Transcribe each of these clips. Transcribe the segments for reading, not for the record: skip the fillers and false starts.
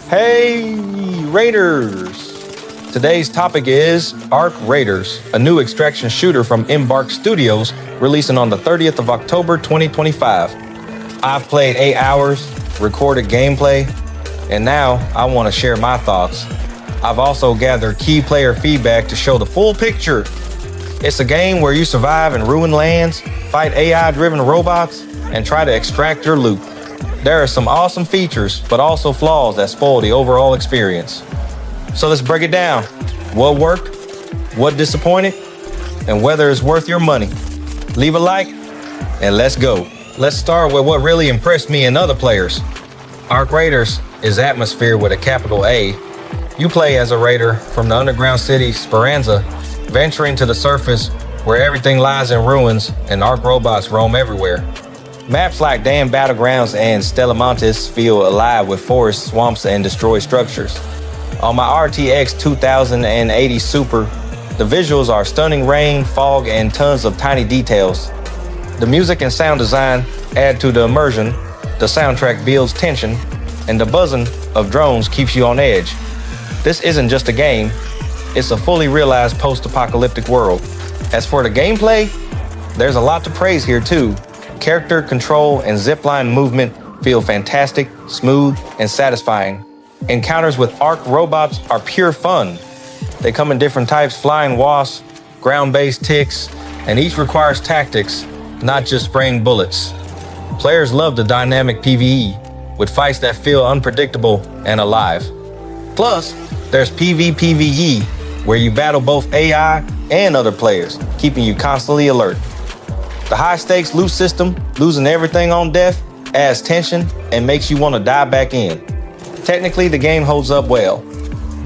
Hey, Raiders! Today's topic is Arc Raiders, a new extraction shooter from Embark Studios, releasing on the 30th of October 2025. I've played 8 hours, recorded gameplay, and now I want to share my thoughts. I've also gathered key player feedback to show the full picture. It's a game where you survive in ruined lands, fight AI-driven robots, and try to extract your loot. There are some awesome features, but also flaws that spoil the overall experience. So let's break it down. What worked, what disappointed, and whether it's worth your money. Leave a like, and let's go. Let's start with what really impressed me and other players. Arc Raiders is atmosphere with a capital A. You play as a raider from the underground city Speranza, venturing to the surface where everything lies in ruins and Arc robots roam everywhere. Maps like Dan Battlegrounds and Stellamontes feel alive with forests, swamps, and destroyed structures. On my RTX 2080 Super, the visuals are stunning rain, fog, and tons of tiny details. The music and sound design add to the immersion, the soundtrack builds tension, and the buzzing of drones keeps you on edge. This isn't just a game, it's a fully realized post-apocalyptic world. As for the gameplay, there's a lot to praise here too. Character control and zipline movement feel fantastic, smooth, and satisfying. Encounters with Arc robots are pure fun. They come in different types: flying wasps, ground-based ticks, and each requires tactics, not just spraying bullets. Players love the dynamic PvE, with fights that feel unpredictable and alive. Plus, there's PvPvE, where you battle both AI and other players, keeping you constantly alert. The high-stakes loot system, losing everything on death, adds tension and makes you want to dive back in. Technically, the game holds up well.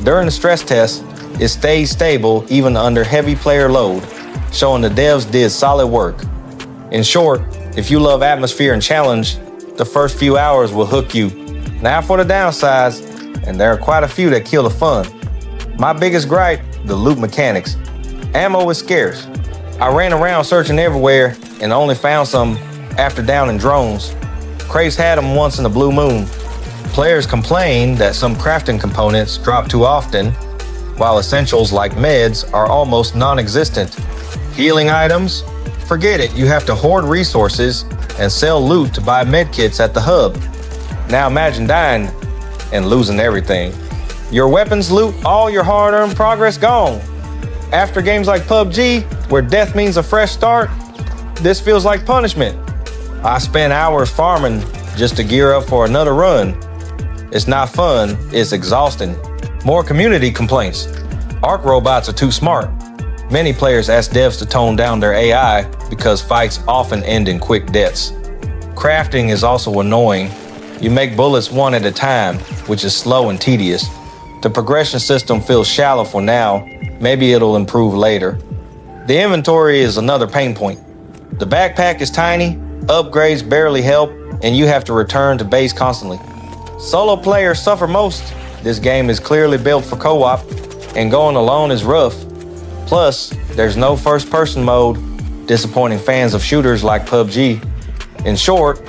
During the stress test, it stays stable even under heavy player load, showing the devs did solid work. In short, if you love atmosphere and challenge, the first few hours will hook you. Now for the downsides, and there are quite a few that kill the fun. My biggest gripe, the loot mechanics. Ammo is scarce. I ran around searching everywhere and only found some after downing drones. Craze had them once in a blue moon. Players complain that some crafting components drop too often, while essentials like meds are almost non-existent. Healing items? Forget it, you have to hoard resources and sell loot to buy medkits at the hub. Now imagine dying and losing everything. Your weapons loot, all your hard-earned progress gone. After games like PUBG, where death means a fresh start, this feels like punishment. I spent hours farming just to gear up for another run. It's not fun, it's exhausting. More community complaints. Arc robots are too smart. Many players ask devs to tone down their AI because fights often end in quick deaths. Crafting is also annoying. You make bullets one at a time, which is slow and tedious. The progression system feels shallow for now. Maybe it'll improve later. The inventory is another pain point. The backpack is tiny, upgrades barely help, and you have to return to base constantly. Solo players suffer most. This game is clearly built for co-op, and going alone is rough. Plus, there's no first-person mode, disappointing fans of shooters like PUBG. In short,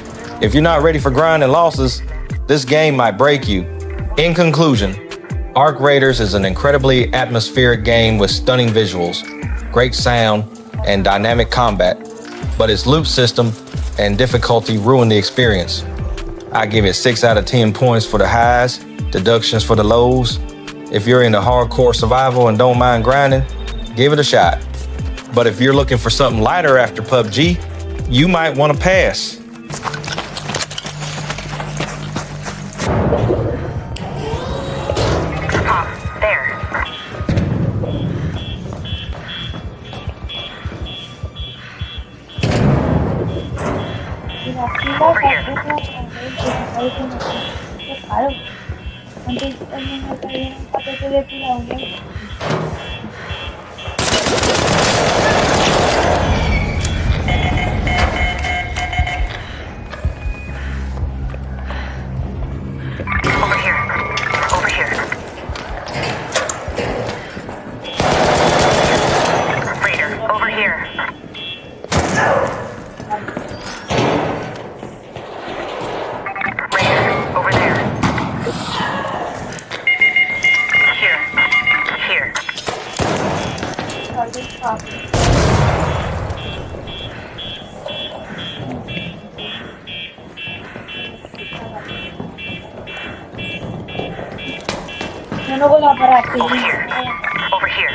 if you're not ready for grind and losses, this game might break you. In conclusion, Arc Raiders is an incredibly atmospheric game with stunning visuals, great sound, and dynamic combat, but its loot system and difficulty ruin the experience. I give it 6 out of 10 points for the highs, deductions for the lows. If you're into hardcore survival and don't mind grinding, give it a shot. But if you're looking for something lighter after PUBG, you might want to pass. Over here. Ano ko lang para Over here. Over here.